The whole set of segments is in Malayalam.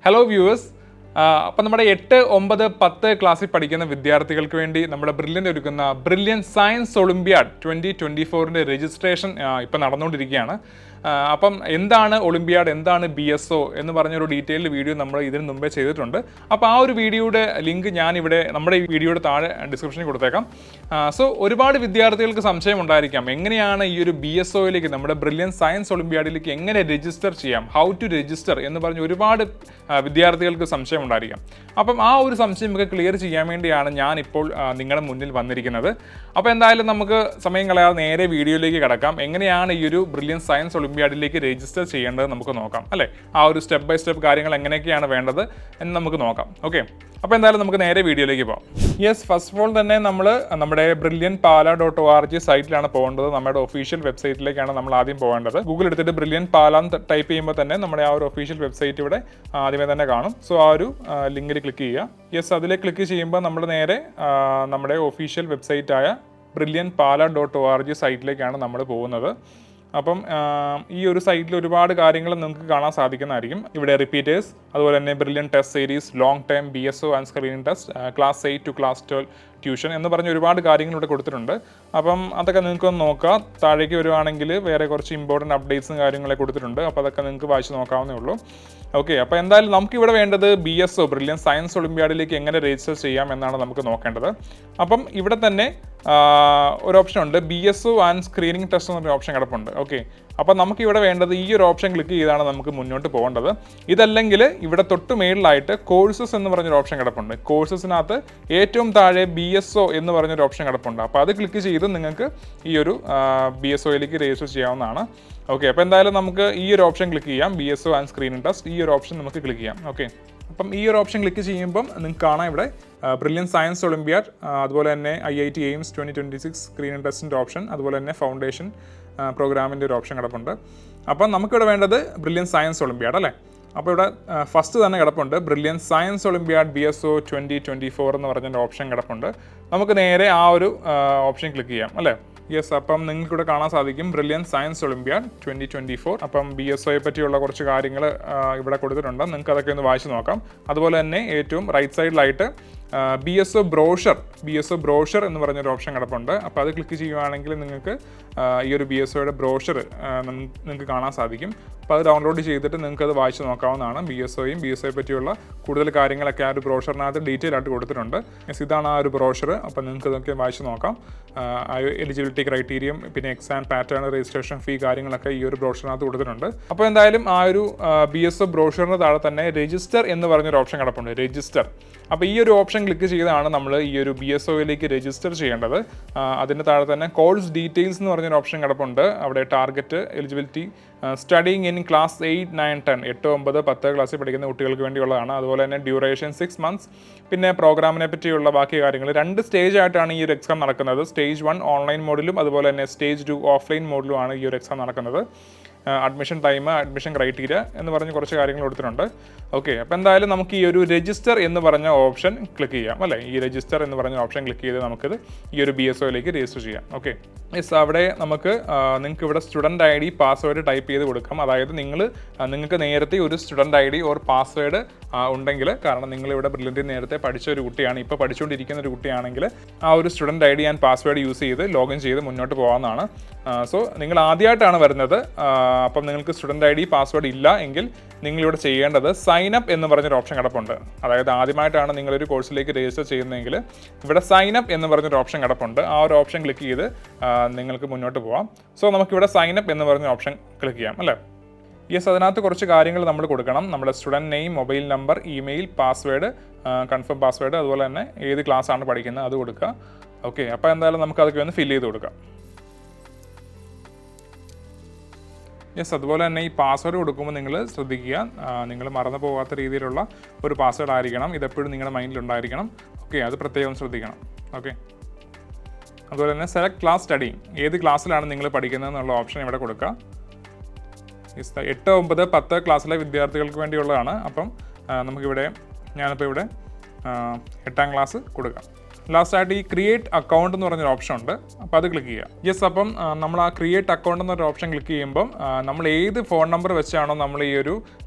ഹലോ വ്യൂവേഴ്സ്, അപ്പം നമ്മുടെ 8, 9, 10 ക്ലാസ്സിൽ പഠിക്കുന്ന വിദ്യാർത്ഥികൾക്ക് വേണ്ടി നമ്മുടെ ബ്രില്യൻ്റ് ഒരുക്കുന്ന ബ്രില്യൻ സയൻസ് ഒളിമ്പ്യാഡ് 2024 രജിസ്ട്രേഷൻ ഇപ്പം നടന്നുകൊണ്ടിരിക്കുകയാണ്. അപ്പം എന്താണ് ഒളിമ്പ്യാഡ്, എന്താണ് BSO എന്ന് പറഞ്ഞൊരു ഡീറ്റെയിൽഡ് വീഡിയോ നമ്മൾ ഇതിന് മുമ്പേ ചെയ്തിട്ടുണ്ട്. അപ്പോൾ ആ ഒരു വീഡിയോയുടെ ലിങ്ക് ഞാനിവിടെ നമ്മുടെ ഈ വീഡിയോയുടെ താഴെ ഡിസ്ക്രിപ്ഷനിൽ കൊടുത്തേക്കാം. സോ ഒരുപാട് വിദ്യാർത്ഥികൾക്ക് സംശയം ഉണ്ടായിരിക്കാം, എങ്ങനെയാണ് ഈ ഒരു BSOയിലേക്ക് നമ്മുടെ ബ്രില്യൻ സയൻസ് ഒളിമ്പ്യാഡിലേക്ക് എങ്ങനെ രജിസ്റ്റർ ചെയ്യാം, ഹൗ ടു രജിസ്റ്റർ എന്ന് പറഞ്ഞ് ഒരുപാട് വിദ്യാർത്ഥികൾക്ക് സംശയം ഉണ്ടായിരിക്കാം. അപ്പം ആ ഒരു സംശയം നമുക്ക് ക്ലിയർ ചെയ്യാൻ വേണ്ടിയാണ് ഞാനിപ്പോൾ നിങ്ങളുടെ മുന്നിൽ വന്നിരിക്കുന്നത്. അപ്പോൾ എന്തായാലും നമുക്ക് സമയം കളയാതെ നേരെ വീഡിയോയിലേക്ക് കിടക്കാം. എങ്ങനെയാണ് ഈ ഒരു ബ്രില്യൻ സയൻസ് ഒളിമ്പ്യാഡിലേക്ക് രജിസ്റ്റർ ചെയ്യേണ്ടത് നമുക്ക് നോക്കാം അല്ലേ. ആ ഒരു സ്റ്റെപ്പ് ബൈ സ്റ്റെപ്പ് കാര്യങ്ങൾ എങ്ങനെയൊക്കെയാണ് വേണ്ടത് എന്ന് നമുക്ക് നോക്കാം. ഓക്കെ, അപ്പോൾ എന്തായാലും നമുക്ക് നേരെ വീഡിയോയിലേക്ക് പോകാം. യെസ്, ഫസ്റ്റ് ഓഫ് ഓൾ തന്നെ നമ്മൾ നമ്മുടെ brilliantpala.org സൈറ്റിലാണ് പോകേണ്ടത്. നമ്മുടെ ഒഫീഷ്യൽ വെബ്സൈറ്റിലേക്കാണ് നമ്മൾ ആദ്യം പോകേണ്ടത്. ഗൂഗിൾ എടുത്തിട്ട് ബ്രില്യൻ പാല ടൈപ്പ് ചെയ്യുമ്പോൾ തന്നെ നമ്മുടെ ആ ഒരു ഒഫീഷ്യൽ വെബ്സൈറ്റ് ഇവിടെ ആദ്യമേ തന്നെ കാണും. സോ ആ ഒരു ലിങ്കിൽ ക്ലിക്ക് ചെയ്യുക. യെസ്, അതിലേക്ക് ക്ലിക്ക് ചെയ്യുമ്പോൾ നമ്മൾ നേരെ നമ്മുടെ ഒഫീഷ്യൽ വെബ്സൈറ്റായ brilliantpala.org സൈറ്റിലേക്കാണ് നമ്മൾ പോകുന്നത്. അപ്പം ഈ ഒരു സൈറ്റിൽ ഒരുപാട് കാര്യങ്ങൾ നിങ്ങൾക്ക് കാണാൻ സാധിക്കുന്നതായിരിക്കും. ഇവിടെ റിപ്പീറ്റേഴ്സ്, അതുപോലെ തന്നെ brilliant test series, long time BSO and screening test, class 8 to class 12 tuition എന്ന് പറഞ്ഞ ഒരുപാട് കാര്യങ്ങൾ ഇവിടെ കൊടുത്തിട്ടുണ്ട്. അപ്പം അതൊക്കെ നിങ്ങൾക്കൊന്ന് നോക്കാം. താഴേക്ക് വരുവാണെങ്കിൽ വേറെ കുറച്ച് ഇമ്പോർട്ടൻറ്റ് അപ്ഡേറ്റ്സും കാര്യങ്ങളൊക്കെ കൊടുത്തിട്ടുണ്ട്. അപ്പോൾ അതൊക്കെ നിങ്ങൾക്ക് വായിച്ച് നോക്കാവുന്നേ ഉള്ളൂ. ഓക്കെ, അപ്പോൾ എന്തായാലും നമുക്കിവിടെ വേണ്ടത് BSO ബ്രില്യൻ സയൻസ് ഒളിമ്പ്യാഡിലേക്ക് എങ്ങനെ രജിസ്റ്റർ ചെയ്യാം എന്നാണ് നമുക്ക് നോക്കേണ്ടത്. അപ്പം ഇവിടെ തന്നെ ഒരു ഓപ്ഷൻ ഉണ്ട്, BSO ആൻഡ് സ്ക്രീനിങ് ടെസ്റ്റ് എന്ന് പറഞ്ഞ ഓപ്ഷൻ കിടപ്പുണ്ട്. ഓക്കെ, അപ്പോൾ നമുക്കിവിടെ വേണ്ടത് ഈ ഒരു ഓപ്ഷൻ ക്ലിക്ക് ചെയ്താണ് നമുക്ക് മുന്നോട്ട് പോകേണ്ടത്. ഇതല്ലെങ്കിൽ ഇവിടെ തൊട്ട് മേളിലായിട്ട് കോഴ്സസ് എന്ന് പറഞ്ഞൊരു ഓപ്ഷൻ കിടപ്പുണ്ട്. കോഴ്സസിനകത്ത് ഏറ്റവും താഴെ BSO എന്ന് പറഞ്ഞൊരു ഓപ്ഷൻ കിടപ്പുണ്ട്. അപ്പോൾ അത് ക്ലിക്ക് ചെയ്ത് നിങ്ങൾക്ക് ഈ ഒരു BSOയിലേക്ക് രജിസ്റ്റർ ചെയ്യാവുന്നതാണ്. ഓക്കെ, അപ്പോൾ എന്തായാലും നമുക്ക് ഈ ഒരു ഓപ്ഷൻ ക്ലിക്ക് ചെയ്യാം, BSO ആൻഡ് സ്ക്രീനിങ് ടെസ്റ്റ്. ഈ ഒരു ഓപ്ഷൻ നമുക്ക് ക്ലിക്ക് ചെയ്യാം. ഓക്കെ, അപ്പം ഈ ഒരു ഓപ്ഷൻ ക്ലിക്ക് ചെയ്യുമ്പം നിങ്ങൾക്ക് കാണാം ഇവിടെ ബ്രില്യൻ സയൻസ് ഒളിമ്പ്യാഡ്, അതുപോലെ തന്നെ IIT എയിംസ് 2026 സ്ക്രീനിങ് ടെസ്റ്റിൻ്റെ ഓപ്ഷൻ, അതുപോലെ തന്നെ ഫൗണ്ടേഷൻ പ്രോഗ്രാമിൻ്റെ ഒരു ഓപ്ഷൻ കിടപ്പുണ്ട്. അപ്പം നമുക്കിവിടെ വേണ്ടത് ബ്രില്യൻ സയൻസ് ഒളിമ്പ്യാഡ് അല്ലേ. അപ്പോൾ ഇവിടെ ഫസ്റ്റ് തന്നെ കിടപ്പുണ്ട് ബ്രില്യൻ സയൻസ് ഒളിമ്പ്യാഡ് BSO 2024 എന്ന് പറഞ്ഞൊരു ഓപ്ഷൻ കിടപ്പുണ്ട്. നമുക്ക് നേരെ ആ ഒരു ഓപ്ഷൻ ക്ലിക്ക് ചെയ്യാം അല്ലേ. യെസ്, അപ്പം നിങ്ങൾക്കിവിടെ കാണാൻ സാധിക്കും ബ്രില്യൻ സയൻസ് ഒളിമ്പ്യാഡ് 2024. അപ്പം BSOയെ പറ്റിയുള്ള കുറച്ച് കാര്യങ്ങൾ ഇവിടെ കൊടുത്തിട്ടുണ്ട്. നിങ്ങൾക്ക് അതൊക്കെ ഒന്ന് വായിച്ച് നോക്കാം. അതുപോലെ തന്നെ ഏറ്റവും റൈറ്റ് സൈഡിലായിട്ട് BSO ബ്രോഷർ എന്ന് പറഞ്ഞൊരു ഓപ്ഷൻ കിടപ്പുണ്ട്. അപ്പോൾ അത് ക്ലിക്ക് ചെയ്യുകയാണെങ്കിൽ നിങ്ങൾക്ക് ഈ ഒരു BSOയുടെ ബ്രോഷർ നിങ്ങൾക്ക് കാണാൻ സാധിക്കും. അപ്പോൾ അത് ഡൗൺലോഡ് ചെയ്തിട്ട് നിങ്ങൾക്ക് അത് വായിച്ച് നോക്കാവുന്നതാണ്. BSOയെ പറ്റിയുള്ള കൂടുതൽ കാര്യങ്ങളൊക്കെ ആ ഒരു ബ്രോഷറിനകത്ത് ഡീറ്റെയിൽ ആയിട്ട് കൊടുത്തിട്ടുണ്ട്. ഇതാണ് ആ ഒരു ബ്രോഷർ. അപ്പോൾ നിങ്ങൾക്ക് ഇതൊക്കെ വായിച്ച് നോക്കാം. എലിജിബിലിറ്റി ക്രൈറ്റീരിയം, പിന്നെ എക്സാം പാറ്റേൺ, രജിസ്ട്രേഷൻ ഫീ കാര്യങ്ങളൊക്കെ ഈ ഒരു ബ്രോഷറിനകത്ത് കൊടുത്തിട്ടുണ്ട്. അപ്പോൾ എന്തായാലും ആ ഒരു BSO ബ്രോഷറിന് താഴെ തന്നെ രജിസ്റ്റർ എന്ന് പറഞ്ഞൊരു ഓപ്ഷൻ കിടപ്പുണ്ട്, രജിസ്റ്റർ. അപ്പോൾ ഈ ഒരു ഓപ്ഷൻ ക്ലിക്ക് ചെയ്താണ് നമ്മൾ ഈ ഒരു BSOയിലേക്ക് രജിസ്റ്റർ ചെയ്യേണ്ടത്. അതിന് താഴെ തന്നെ കോഴ്സ് ഡീറ്റെയിൽസ് എന്ന് പറഞ്ഞൊരു ഓപ്ഷൻ കിടപ്പുണ്ട്. അവിടെ target, eligibility, studying in class 8, 9, 10 8, 9, 10 ക്ലാസ്സിൽ പഠിക്കുന്ന കുട്ടികൾക്ക് വേണ്ടിയുള്ളതാണ്. അതുപോലെ തന്നെ ഡ്യൂറേഷൻ 6 months, പിന്നെ പ്രോഗ്രാമിനെ പറ്റിയുള്ള ബാക്കി കാര്യങ്ങൾ. 2 സ്റ്റേജ് ആയിട്ടാണ് ഈ ഒരു എക്സാം നടക്കുന്നത്. സ്റ്റേജ് 1 ഓൺലൈൻ മോഡിലും അതുപോലെ തന്നെ സ്റ്റേജ് 2 ഓഫ്ലൈൻ മോഡിലുമാണ് ഈ ഒരു എക്സാം നടക്കുന്നത്. അഡ്മിഷൻ ടൈം, അഡ്മിഷൻ ക്രൈറ്റീരിയ എന്ന് പറഞ്ഞ് കുറച്ച് കാര്യങ്ങൾ കൊടുത്തിട്ടുണ്ട്. ഓക്കെ, അപ്പോൾ എന്തായാലും നമുക്ക് ഈ ഒരു രജിസ്റ്റർ എന്ന് പറഞ്ഞ ഓപ്ഷൻ ക്ലിക്ക് ചെയ്യാം അല്ലേ. ഈ രജിസ്റ്റർ എന്ന് പറഞ്ഞ ഓപ്ഷൻ ക്ലിക്ക് ചെയ്ത് നമുക്കിത് ഈ ഒരു BSOയിലേക്ക് രജിസ്റ്റർ ചെയ്യാം. ഓക്കെ, യെസ്, അവിടെ നിങ്ങൾക്ക് ഇവിടെ സ്റ്റുഡൻറ്റ് ID പാസ്വേഡ് ടൈപ്പ് ചെയ്ത് കൊടുക്കാം. അതായത് നിങ്ങൾക്ക് നേരത്തെ ഒരു സ്റ്റുഡൻറ്റ് ID ഓർ പാസ്വേഡ് ഉണ്ടെങ്കിൽ, കാരണം നിങ്ങളിവിടെ ബ്രില്യൻറ്റിൽ നേരത്തെ പഠിച്ച ഒരു കുട്ടിയാണ്, ഇപ്പോൾ പഠിച്ചുകൊണ്ടിരിക്കുന്ന ഒരു കുട്ടിയാണെങ്കിൽ ആ ഒരു student ID and password use ചെയ്ത് ലോഗിൻ ചെയ്ത് മുന്നോട്ട് പോകാവുന്നതാണ്. സോ നിങ്ങൾ ആദ്യമായിട്ടാണ് വരുന്നത്, അപ്പം നിങ്ങൾക്ക് സ്റ്റുഡൻറ്റ് ID പാസ്വേഡ് ഇല്ല എങ്കിൽ നിങ്ങളിവിടെ ചെയ്യേണ്ടത് സൈൻ അപ്പ് എന്ന് പറഞ്ഞൊരു ഓപ്ഷൻ കിടപ്പുണ്ട്. അതായത് ആദ്യമായിട്ടാണ് നിങ്ങളൊരു കോഴ്സിലേക്ക് രജിസ്റ്റർ ചെയ്യുന്നതെങ്കിൽ ഇവിടെ സൈൻ അപ്പ് എന്ന് പറഞ്ഞൊരു ഓപ്ഷൻ കിടപ്പുണ്ട്. ആ ഒരു ഓപ്ഷൻ ക്ലിക്ക് ചെയ്ത് നിങ്ങൾക്ക് മുന്നോട്ട് പോകാം. സോ നമുക്കിവിടെ സൈൻ അപ്പ് എന്ന് പറഞ്ഞ ഓപ്ഷൻ ക്ലിക്ക് ചെയ്യാം അല്ലേ. യെസ്, അതിനകത്ത് കുറച്ച് കാര്യങ്ങൾ നമ്മൾ കൊടുക്കണം. നമ്മുടെ student name, mobile number, email, password, confirm password, അതുപോലെ തന്നെ ഏത് ക്ലാസ്സാണ് പഠിക്കുന്നത് അത് കൊടുക്കുക. ഓക്കെ, അപ്പോൾ എന്തായാലും നമുക്ക് അതൊക്കെ ഒന്ന് ഫില്ല് ചെയ്ത് കൊടുക്കാം. യെസ്, അതുപോലെ തന്നെ ഈ പാസ്വേഡ് കൊടുക്കുമ്പോൾ നിങ്ങൾ ശ്രദ്ധിക്കുക, നിങ്ങൾ മറന്നു പോകാത്ത രീതിയിലുള്ള ഒരു പാസ്വേഡ് ആയിരിക്കണം. ഇതെപ്പോഴും നിങ്ങളുടെ മൈൻഡിലുണ്ടായിരിക്കണം. ഓക്കെ, അത് പ്രത്യേകം ശ്രദ്ധിക്കണം. ഓക്കെ, അതുപോലെ തന്നെ സെലക്ട് ക്ലാസ് സ്റ്റഡിങ്, ഏത് ക്ലാസ്സിലാണ് നിങ്ങൾ പഠിക്കുന്നത് എന്നുള്ള ഓപ്ഷൻ ഇവിടെ കൊടുക്കുക. 8, 9, 10 ക്ലാസ്സിലെ വിദ്യാർത്ഥികൾക്ക് വേണ്ടിയുള്ളതാണ്. അപ്പം ഞാനിപ്പോൾ ഇവിടെ 8ാം ക്ലാസ് കൊടുക്കാം. ലാസ്റ്റായിട്ട് ഈ ക്രിയേറ്റ് അക്കൗണ്ട് എന്ന് പറഞ്ഞൊരു ഓപ്ഷൻ ഉണ്ട്. അപ്പോൾ അത് ക്ലിക്ക് ചെയ്യുക. യെസ്, അപ്പം നമ്മൾ ആ ക്രിയേറ്റ് അക്കൗണ്ട് എന്നൊരു ഓപ്ഷൻ ക്ലിക്ക് ചെയ്യുമ്പം നമ്മൾ ഏത് ഫോൺ നമ്പർ വെച്ചാണോ നമ്മൾ ഈ ഒരു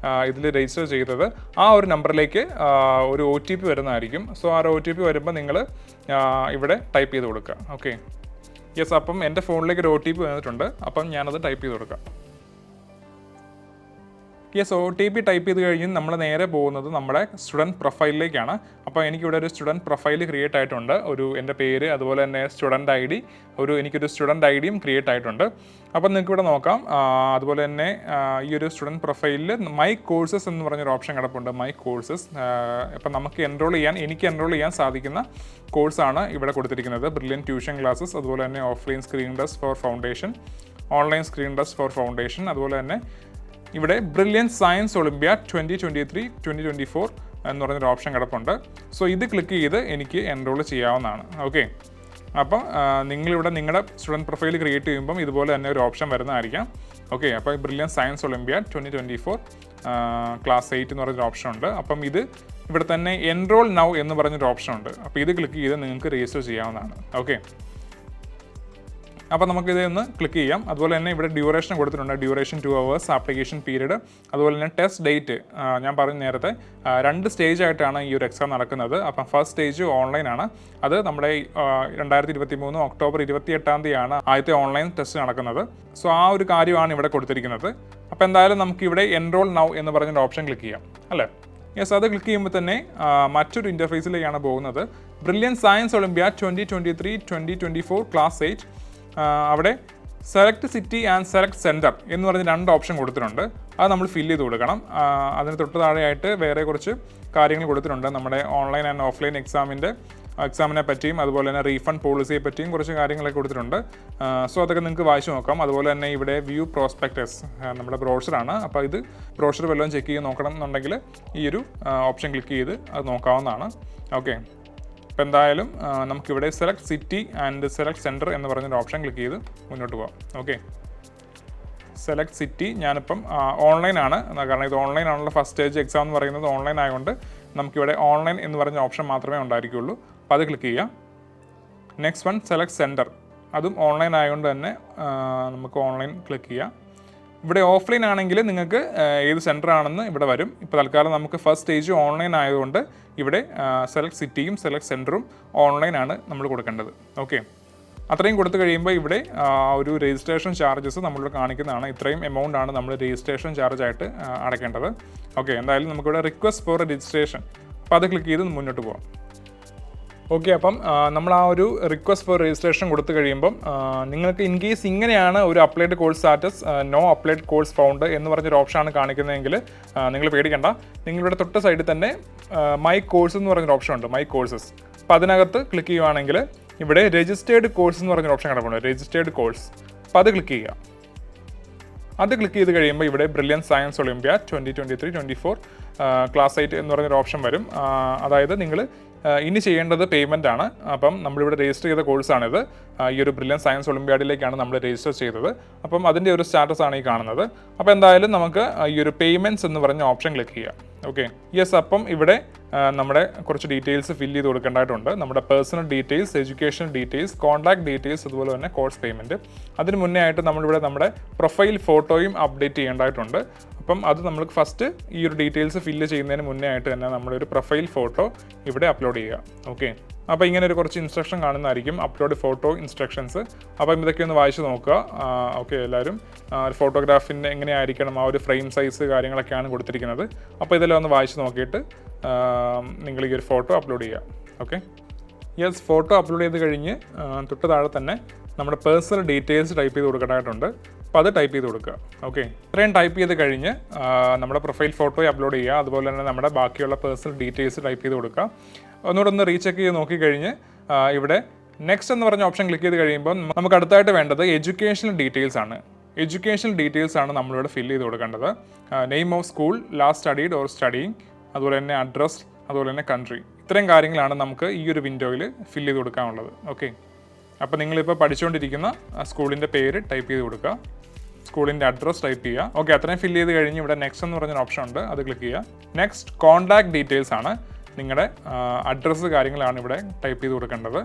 ഇതിൽ രജിസ്റ്റർ ചെയ്തത് ആ ഒരു നമ്പറിലേക്ക് ഒരു OTP വരുന്നതായിരിക്കും. സോ ആ ഒരു OTP വരുമ്പോൾ നിങ്ങൾ ഇവിടെ ടൈപ്പ് ചെയ്ത് കൊടുക്കുക. ഓക്കെ, യെസ്, അപ്പം എൻ്റെ ഫോണിലേക്ക് ഒരു OTP വന്നിട്ടുണ്ട്. അപ്പം ഞാനത് ടൈപ്പ് ചെയ്ത് കൊടുക്കാം. യെസ്, OTP ടൈപ്പ് ചെയ്ത് കഴിഞ്ഞ് നമ്മൾ നേരെ പോകുന്നത് നമ്മുടെ സ്റ്റുഡൻറ്റ് പ്രൊഫൈലിലേക്കാണ്. അപ്പോൾ എനിക്കിവിടെ ഒരു സ്റ്റുഡൻറ്റ് പ്രൊഫൈൽ ക്രിയേറ്റ് ആയിട്ടുണ്ട്. എൻ്റെ പേര്, അതുപോലെ തന്നെ സ്റ്റുഡൻറ്റ് ID, എനിക്കൊരു സ്റ്റുഡൻറ്റ് ID യും ക്രിയേറ്റ് ആയിട്ടുണ്ട്. അപ്പം നിങ്ങൾക്ക് ഇവിടെ നോക്കാം. അതുപോലെ തന്നെ ഈ ഒരു സ്റ്റുഡൻറ്റ് പ്രൊഫൈലിൽ മൈ കോഴ്സസ് എന്ന് പറഞ്ഞൊരു ഓപ്ഷൻ കിടപ്പുണ്ട്. My courses. അപ്പം എനിക്ക് എൻറോൾ ചെയ്യാൻ സാധിക്കുന്ന കോഴ്സാണ് ഇവിടെ കൊടുത്തിരിക്കുന്നത്. ബ്രില്യൻ ട്യൂഷൻ ക്ലാസ്സസ്, അതുപോലെ തന്നെ offline screen test for foundation, online screen test for foundation, അതുപോലെ തന്നെ ഇവിടെ ബ്രില്യൻ സയൻസ് ഒളിമ്പ്യാഡ് 2023-2024 എന്ന് പറഞ്ഞൊരു ഓപ്ഷൻ കിടപ്പുണ്ട്. സോ ഇത് ക്ലിക്ക് ചെയ്ത് എനിക്ക് എൻറോൾ ചെയ്യാവുന്നതാണ്. ഓക്കെ, അപ്പം നിങ്ങളിവിടെ നിങ്ങളുടെ സ്റ്റുഡൻറ്റ് പ്രൊഫൈൽ ക്രിയേറ്റ് ചെയ്യുമ്പം ഇതുപോലെ തന്നെ ഒരു ഓപ്ഷൻ വരുന്നതായിരിക്കാം. ഓക്കെ, അപ്പോൾ ബ്രില്യൻ സയൻസ് ഒളിമ്പ്യാഡ് 2024 ക്ലാസ് 8 എന്ന് പറഞ്ഞൊരു ഓപ്ഷൻ ഉണ്ട്. അപ്പം ഇത് ഇവിടെ തന്നെ എൻറോൾ നൗ എന്ന് പറഞ്ഞൊരു ഓപ്ഷൻ ഉണ്ട്. അപ്പോൾ ഇത് ക്ലിക്ക് ചെയ്ത് നിങ്ങൾക്ക് രജിസ്റ്റർ ചെയ്യാവുന്നതാണ്. ഓക്കെ, അപ്പോൾ നമുക്കിത് ഒന്ന് ക്ലിക്ക് ചെയ്യാം. അതുപോലെ തന്നെ ഇവിടെ ഡ്യൂറേഷൻ കൊടുത്തിട്ടുണ്ട്. ഡ്യൂറേഷൻ 2 hours, ആപ്ലിക്കേഷൻ പീരീഡ്, അതുപോലെ തന്നെ ടെസ്റ്റ് ഡേറ്റ്. ഞാൻ പറഞ്ഞ നേരത്തെ 2 സ്റ്റേജ് ആയിട്ടാണ് ഈ ഒരു എക്സാം നടക്കുന്നത്. അപ്പം ഫസ്റ്റ് സ്റ്റേജ് ഓൺലൈനാണ്. അത് നമ്മുടെ 2023 ഒക്ടോബർ 28 ആദ്യത്തെ ഓൺലൈൻ ടെസ്റ്റ് നടക്കുന്നത്. സോ ആ ഒരു കാര്യമാണ് ഇവിടെ കൊടുത്തിരിക്കുന്നത്. അപ്പോൾ എന്തായാലും നമുക്കിവിടെ എൻറോൾ നൗ എന്ന് പറഞ്ഞൊരു ഓപ്ഷൻ ക്ലിക്ക് ചെയ്യാം, അല്ലേ? യെസ്, അത് ക്ലിക്ക് ചെയ്യുമ്പോൾ തന്നെ മറ്റൊരു ഇൻ്റർഫേസിലേക്കാണ് പോകുന്നത്. Brilliant science Olympiad 2023-2024 class 8. അവിടെ select city and select centre എന്ന് പറഞ്ഞ് 2 ഓപ്ഷൻ കൊടുത്തിട്ടുണ്ട്. അത് നമ്മൾ ഫില്ല് ചെയ്ത് കൊടുക്കണം. അതിന് തൊട്ട് താഴെയായിട്ട് വേറെ കുറച്ച് കാര്യങ്ങൾ കൊടുത്തിട്ടുണ്ട്. നമ്മുടെ ഓൺലൈൻ ആൻഡ് ഓഫ്ലൈൻ എക്സാമിനെ പറ്റിയും അതുപോലെ തന്നെ റീഫണ്ട് പോളിസിയെ പറ്റിയും കുറച്ച് കാര്യങ്ങളൊക്കെ കൊടുത്തിട്ടുണ്ട്. സോ അതൊക്കെ നിങ്ങൾക്ക് വായിച്ച് നോക്കാം. അതുപോലെ തന്നെ ഇവിടെ വ്യൂ പ്രോസ്പെക്ടസ് നമ്മുടെ ബ്രോഷറാണ്. അപ്പോൾ ഇത് ബ്രോഷർ വല്ലതും ചെക്ക് ചെയ്ത് നോക്കണം എന്നുണ്ടെങ്കിൽ ഈ ഒരു ഓപ്ഷൻ ക്ലിക്ക് ചെയ്ത് അത് നോക്കാവുന്നതാണ്. ഓക്കെ, അപ്പോൾ എന്തായാലും നമുക്കിവിടെ select city and select centre എന്ന് പറഞ്ഞൊരു ഓപ്ഷൻ ക്ലിക്ക് ചെയ്ത് മുന്നോട്ട് പോകാം. ഓക്കെ, സെലക്ട് സിറ്റി ഞാനിപ്പം ഓൺലൈനാണ്, കാരണം ഇത് ഓൺലൈൻ ആണല്ലോ. ഫസ്റ്റ് സ്റ്റേജ് എക്സാം എന്ന് പറയുന്നത് ഓൺലൈൻ ആയതുകൊണ്ട് നമുക്കിവിടെ ഓൺലൈൻ എന്ന് പറഞ്ഞ ഓപ്ഷൻ മാത്രമേ ഉണ്ടായിരിക്കുള്ളൂ. അപ്പോൾ അത് ക്ലിക്ക് ചെയ്യാം. നെക്സ്റ്റ് വൺ സെലക്ട് സെൻറ്റർ, അതും ഓൺലൈൻ ആയതുകൊണ്ട് തന്നെ നമുക്ക് ഓൺലൈൻ ക്ലിക്ക് ചെയ്യാം. ഇവിടെ ഓഫ്ലൈൻ ആണെങ്കിൽ നിങ്ങൾക്ക് ഏത് സെൻറ്റർ ആണെന്ന് ഇവിടെ വരും. ഇപ്പോൾ തൽക്കാലം നമുക്ക് ഫസ്റ്റ് സ്റ്റേജ് ഓൺലൈൻ ആയതുകൊണ്ട് ഇവിടെ സെലക്ട് സിറ്റിയും സെലക്ട് സെൻറ്ററും ഓൺലൈനാണ് നമ്മൾ കൊടുക്കേണ്ടത്. ഓക്കെ, അത്രയും കൊടുത്തു കഴിയുമ്പോൾ ഇവിടെ ഒരു രജിസ്ട്രേഷൻ ചാർജസ് നമ്മളിവിടെ കാണിക്കുന്നതാണ്. ഇത്രയും എമൗണ്ട് ആണ് നമ്മൾ രജിസ്ട്രേഷൻ ചാർജ് ആയിട്ട് അടയ്ക്കേണ്ടത്. ഓക്കെ, എന്തായാലും നമുക്കിവിടെ റിക്വസ്റ്റ് ഫോർ രജിസ്ട്രേഷൻ, അപ്പോൾ അത് ക്ലിക്ക് ചെയ്ത് മുന്നോട്ട് പോകാം. ഓക്കെ, അപ്പം നമ്മൾ ആ ഒരു റിക്വസ്റ്റ് ഫോർ രജിസ്ട്രേഷൻ കൊടുത്തു കഴിയുമ്പം നിങ്ങൾക്ക് ഇൻ കേസ് ഇങ്ങനെയാണ് ഒരു applied course status no applied course found എന്ന് പറഞ്ഞൊരു ഓപ്ഷനാണ് കാണിക്കുന്നതെങ്കിൽ നിങ്ങൾ പേടിക്കേണ്ട. നിങ്ങളിവിടെ തൊട്ട് സൈഡിൽ തന്നെ മൈ കോഴ്സ് എന്ന് പറഞ്ഞൊരു ഓപ്ഷൻ ഉണ്ട്, മൈ കോഴ്സസ്. അപ്പോൾ അതിനകത്ത് ക്ലിക്ക് ചെയ്യുവാണെങ്കിൽ ഇവിടെ രജിസ്റ്റേർഡ് കോഴ്സ് എന്ന് പറഞ്ഞൊരു ഓപ്ഷൻ കിടപ്പുണ്ട്, രജിസ്റ്റേർഡ് കോഴ്സ്. അപ്പോൾ അത് ക്ലിക്ക് ചെയ്യുക. അത് ക്ലിക്ക് ചെയ്ത് കഴിയുമ്പോൾ ഇവിടെ ബ്രില്യൻ സയൻസ് ഒളിമ്പ്യാഡ് 2023-2024 ക്ലാസ് 8 എന്ന് പറഞ്ഞൊരു ഓപ്ഷൻ വരും. അതായത് നിങ്ങൾ ഇനി ചെയ്യേണ്ടത് പേയ്മെൻ്റ് ആണ്. അപ്പം നമ്മളിവിടെ രജിസ്റ്റർ ചെയ്ത കോഴ്സാണിത്. ഈ ഒരു ബ്രില്യൻ സയൻസ് ഒളിമ്പ്യാഡിലേക്കാണ് നമ്മൾ രജിസ്റ്റർ ചെയ്തത്. അപ്പം അതിൻ്റെ ഒരു സ്റ്റാറ്റസ് ആണ് ഈ കാണുന്നത്. അപ്പോൾ എന്തായാലും നമുക്ക് ഈ ഒരു പേയ്മെൻറ്റ്സ് എന്ന് പറഞ്ഞ ഓപ്ഷൻ ക്ലിക്ക് ചെയ്യാം. ഓക്കെ, യെസ്, അപ്പം ഇവിടെ നമ്മുടെ കുറച്ച് ഡീറ്റെയിൽസ് ഫില്ല് ചെയ്ത് കൊടുക്കേണ്ടതായിട്ടുണ്ട്. നമ്മുടെ personal details, education details, contact details, അതുപോലെ തന്നെ കോഴ്സ് പേയ്മെൻറ്റ്. അതിന് മുന്നേ ആയിട്ട് നമ്മളിവിടെ നമ്മുടെ പ്രൊഫൈൽ ഫോട്ടോയും അപ്ഡേറ്റ് ചെയ്യേണ്ടതായിട്ടുണ്ട്. അപ്പം അത് നമുക്ക് ഫസ്റ്റ് ഈ ഒരു ഡീറ്റെയിൽസ് ഫില്ല് ചെയ്യുന്നതിന് മുന്നേ ആയിട്ട് തന്നെ നമ്മളൊരു പ്രൊഫൈൽ ഫോട്ടോ ഇവിടെ അപ്ലോഡ് ചെയ്യുക. ഓക്കെ, അപ്പോൾ ഇങ്ങനെ ഒരു കുറച്ച് ഇൻസ്ട്രക്ഷൻ കാണുന്നതായിരിക്കും, അപ്ലോഡ് ഫോട്ടോ ഇൻസ്ട്രക്ഷൻസ്. അപ്പം ഇതൊക്കെ ഒന്ന് വായിച്ച് നോക്കുക. ഓക്കെ, എല്ലാവരും ഒരു ഫോട്ടോഗ്രാഫിൻ്റെ എങ്ങനെയായിരിക്കണം, ആ ഒരു ഫ്രെയിം സൈസ് കാര്യങ്ങളൊക്കെയാണ് കൊടുത്തിരിക്കുന്നത്. അപ്പോൾ ഇതെല്ലാം ഒന്ന് വായിച്ച് നോക്കിയിട്ട് നിങ്ങൾ ഈ ഒരു ഫോട്ടോ അപ്ലോഡ് ചെയ്യുക. ഓക്കെ, യെസ്, ഫോട്ടോ അപ്ലോഡ് ചെയ്ത് കഴിഞ്ഞ് തൊട്ട് താഴെ തന്നെ നമ്മുടെ പേഴ്സണൽ ഡീറ്റെയിൽസ് ടൈപ്പ് ചെയ്ത് കൊടുക്കേണ്ടതായിട്ടുണ്ട്. അപ്പോൾ അത് ടൈപ്പ് ചെയ്ത് കൊടുക്കുക. ഓക്കെ, ഇത്രയും ടൈപ്പ് ചെയ്ത് കഴിഞ്ഞ് നമ്മുടെ പ്രൊഫൈൽ ഫോട്ടോ അപ്ലോഡ് ചെയ്യുക. അതുപോലെ തന്നെ നമ്മുടെ ബാക്കിയുള്ള പേഴ്സണൽ ഡീറ്റെയിൽസ് ടൈപ്പ് ചെയ്ത് കൊടുക്കുക. ഒന്നുകൂടെ ഒന്ന് റീചെക്ക് ചെയ്ത് നോക്കി കഴിഞ്ഞ് ഇവിടെ നെക്സ്റ്റ് എന്ന് പറഞ്ഞ ഓപ്ഷൻ ക്ലിക്ക് ചെയ്ത് കഴിയുമ്പോൾ നമുക്ക് അടുത്തായിട്ട് വേണ്ടത് എഡ്യൂക്കേഷണൽ ഡീറ്റെയിൽസ് ആണ്. എഡ്യൂക്കേഷണൽ ഡീറ്റെയിൽസ് ആണ് നമ്മളിവിടെ ഫില്ല് ചെയ്ത് കൊടുക്കേണ്ടത്. Name of school, last studied or studying, അതുപോലെ തന്നെ അഡ്രസ്, അതുപോലെ തന്നെ കൺട്രി. ഇത്രയും കാര്യങ്ങളാണ് നമുക്ക് ഈ ഒരു വിൻഡോയിൽ ഫില്ല് ചെയ്ത് കൊടുക്കാനുള്ളത്. ഓക്കെ, അപ്പോൾ നിങ്ങളിപ്പോൾ പഠിച്ചുകൊണ്ടിരിക്കുന്ന സ്കൂളിൻ്റെ പേര് ടൈപ്പ് ചെയ്ത് കൊടുക്കുക, സ്കൂളിൻ്റെ അഡ്രസ് ടൈപ്പ് ചെയ്യുക. ഓക്കെ, അത്രയും ഫില്ല് ചെയ്ത് കഴിഞ്ഞ് ഇവിടെ നെക്സ്റ്റ് എന്ന് പറഞ്ഞൊരു ഓപ്ഷൻ ഉണ്ട്, അത് ക്ലിക്ക് ചെയ്യുക. നെക്സ്റ്റ് കോൺടാക്ട് ഡീറ്റെയിൽസ് ആണ്. നിങ്ങളുടെ അഡ്രസ്സ് കാര്യങ്ങളാണ് ഇവിടെ ടൈപ്പ് ചെയ്ത് കൊടുക്കേണ്ടത്.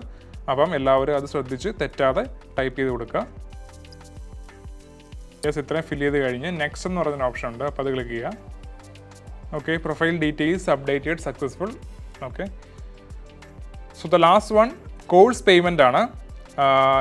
അപ്പം എല്ലാവരും അത് ശ്രദ്ധിച്ച് തെറ്റാതെ ടൈപ്പ് ചെയ്ത് കൊടുക്കുക. ഇത്രയും ഫില്ല് ചെയ്ത് കഴിഞ്ഞ് നെക്സ്റ്റ് എന്ന് പറയുന്ന ഓപ്ഷൻ ഉണ്ട്, അപ്പോൾ അത് ക്ലിക്ക് ചെയ്യുക. Okay, profile details updated successful. Okay, so the last one course payment ആണ്.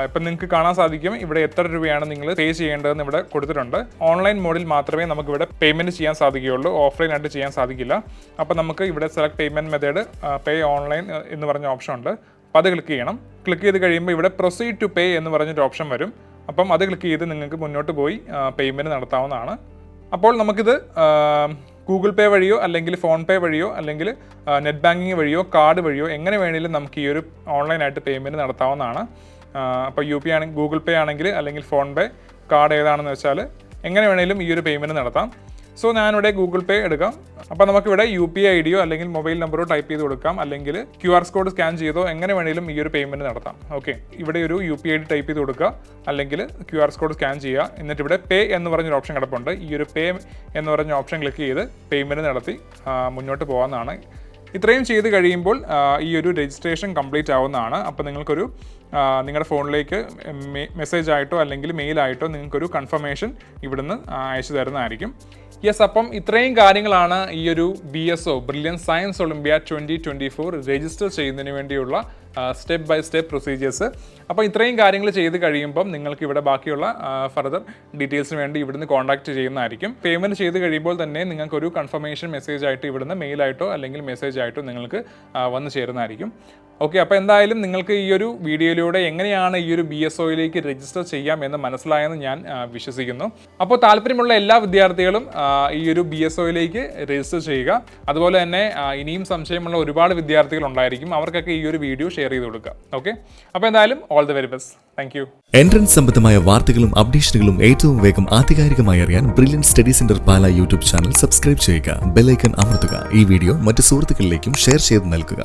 ഇപ്പം നിങ്ങൾക്ക് കാണാൻ സാധിക്കും ഇവിടെ എത്ര രൂപയാണ് നിങ്ങൾ പേ ചെയ്യേണ്ടതെന്ന് ഇവിടെ കൊടുത്തിട്ടുണ്ട്. ഓൺലൈൻ മോഡിൽ മാത്രമേ നമുക്കിവിടെ പേയ്മെൻറ്റ് ചെയ്യാൻ സാധിക്കുകയുള്ളൂ, ഓഫ്ലൈൻ ആയിട്ട് ചെയ്യാൻ സാധിക്കില്ല. അപ്പോൾ നമുക്ക് ഇവിടെ സെലക്ട് പേയ്മെൻറ്റ് മെത്തേഡ് പേ ഓൺലൈൻ എന്ന് പറഞ്ഞ ഓപ്ഷൻ ഉണ്ട്, അപ്പോൾ അത് ക്ലിക്ക് ചെയ്യണം. ക്ലിക്ക് ചെയ്ത് കഴിയുമ്പോൾ ഇവിടെ പ്രൊസീഡ് ടു പേ എന്ന് പറഞ്ഞൊരു ഓപ്ഷൻ വരും. അപ്പം അത് ക്ലിക്ക് ചെയ്ത് നിങ്ങൾക്ക് മുന്നോട്ട് പോയി പേയ്മെൻറ്റ് നടത്താവുന്നതാണ്. അപ്പോൾ നമുക്കിത് ഗൂഗിൾ പേ വഴിയോ അല്ലെങ്കിൽ ഫോൺ പേ വഴിയോ അല്ലെങ്കിൽ നെറ്റ് ബാങ്കിങ് വഴിയോ കാർഡ് വഴിയോ എങ്ങനെ വേണമെങ്കിലും നമുക്ക് ഈ ഒരു ഓൺലൈനായിട്ട് പേയ്മെൻറ്റ് നടത്താവുന്നതാണ്. അപ്പോൾ UPI ആണെങ്കിൽ ഗൂഗിൾ പേ ആണെങ്കിൽ അല്ലെങ്കിൽ ഫോൺ പേ കാർഡ് ഏതാണെന്ന് വെച്ചാൽ എങ്ങനെ വേണമെങ്കിലും ഈ ഒരു പേയ്മെൻറ്റ് നടത്താം. സോ ഞാനിവിടെ ഗൂഗിൾ പേ എടുക്കാം. അപ്പോൾ നമുക്കിവിടെ UPI ID അല്ലെങ്കിൽ മൊബൈൽ നമ്പറോ ടൈപ്പ് ചെയ്ത് കൊടുക്കാം, അല്ലെങ്കിൽ QR കോഡ് സ്കാൻ ചെയ്തോ എങ്ങനെ വേണമെങ്കിലും ഈ ഒരു പേയ്മെൻറ്റ് നടത്താം. ഓക്കെ, ഇവിടെ ഒരു UPI ID ടൈപ്പ് ചെയ്ത് കൊടുക്കുക അല്ലെങ്കിൽ QR കോഡ് സ്കാൻ ചെയ്യുക. എന്നിട്ട് ഇവിടെ പേ എന്ന് പറഞ്ഞൊരു ഓപ്ഷൻ കിടപ്പുണ്ട്. ഈ ഒരു പേ എന്ന് പറഞ്ഞ ഓപ്ഷൻ ക്ലിക്ക് ചെയ്ത് പേയ്മെൻറ്റ് നടത്തി മുന്നോട്ട് പോകാവുന്നതാണ്. ഇത്രയും ചെയ്ത് കഴിയുമ്പോൾ ഈ ഒരു രജിസ്ട്രേഷൻ കംപ്ലീറ്റ് ആവുന്നതാണ്. അപ്പോൾ നിങ്ങൾക്കൊരു നിങ്ങളുടെ ഫോണിലേക്ക് മെസ്സേജ് ആയിട്ടോ അല്ലെങ്കിൽ മെയിലായിട്ടോ നിങ്ങൾക്കൊരു കൺഫർമേഷൻ ഇവിടുന്ന് അയച്ചു തരുന്നതായിരിക്കും. യെസ്, അപ്പം ഇത്രയും കാര്യങ്ങളാണ് ഈ ഒരു BSO brilliant science Olympiad 2024 register ചെയ്യുന്നതിന് വേണ്ടിയുള്ള സ്റ്റെപ്പ് ബൈ സ്റ്റെപ്പ് പ്രൊസീജിയേഴ്സ്. അപ്പോൾ ഇത്രയും കാര്യങ്ങൾ ചെയ്ത് കഴിയുമ്പം നിങ്ങൾക്ക് ഇവിടെ ബാക്കിയുള്ള ഫർദർ ഡീറ്റെയിൽസിന് വേണ്ടി ഇവിടുന്ന് കോൺടാക്റ്റ് ചെയ്യുന്നതായിരിക്കും. പേയ്മെൻറ്റ് ചെയ്ത് കഴിയുമ്പോൾ തന്നെ നിങ്ങൾക്കൊരു കൺഫർമേഷൻ മെസ്സേജ് ആയിട്ട് ഇവിടുന്ന് മെയിലായിട്ടോ അല്ലെങ്കിൽ മെസ്സേജ് ആയിട്ടോ നിങ്ങൾക്ക് വന്നു ചേരുന്നതായിരിക്കും. ഓക്കെ, അപ്പോൾ എന്തായാലും നിങ്ങൾക്ക് ഈ ഒരു വീഡിയോയിലൂടെ എങ്ങനെയാണ് ഈ ഒരു BSOയിലേക്ക് രജിസ്റ്റർ ചെയ്യാം എന്ന് മനസ്സിലായെന്ന് ഞാൻ വിശ്വസിക്കുന്നു. അപ്പോൾ താല്പര്യമുള്ള എല്ലാ വിദ്യാർത്ഥികളും ഈ ഒരു BSOയിലേക്ക് രജിസ്റ്റർ ചെയ്യുക. അതുപോലെ തന്നെ ഇനിയും സംശയമുള്ള ഒരുപാട് വിദ്യാർത്ഥികൾ ഉണ്ടായിരിക്കും, അവർക്കൊക്കെ ഈ ഒരു വീഡിയോ ഷെയർ ചെയ്ത് കൊടുക്കുക. ഓക്കെ, അപ്പോൾ എന്തായാലും all the very best. Thank you. Entrance സംബന്ധമായ വാർത്തകളും അപ്ഡേഷനുകളും ഏറ്റവും വേഗം ആധികാരികമായി അറിയാൻ ബ്രില്യൻ സ്റ്റഡി സെന്റർ പാല യൂട്യൂബ് ചാനൽ സബ്സ്ക്രൈബ് ചെയ്യുക, ബെൽ ഐക്കൺ അമർത്തുക. ഈ വീഡിയോ മറ്റ് സുഹൃത്തുക്കളിലേക്കും ഷെയർ ചെയ്ത് നൽകുക.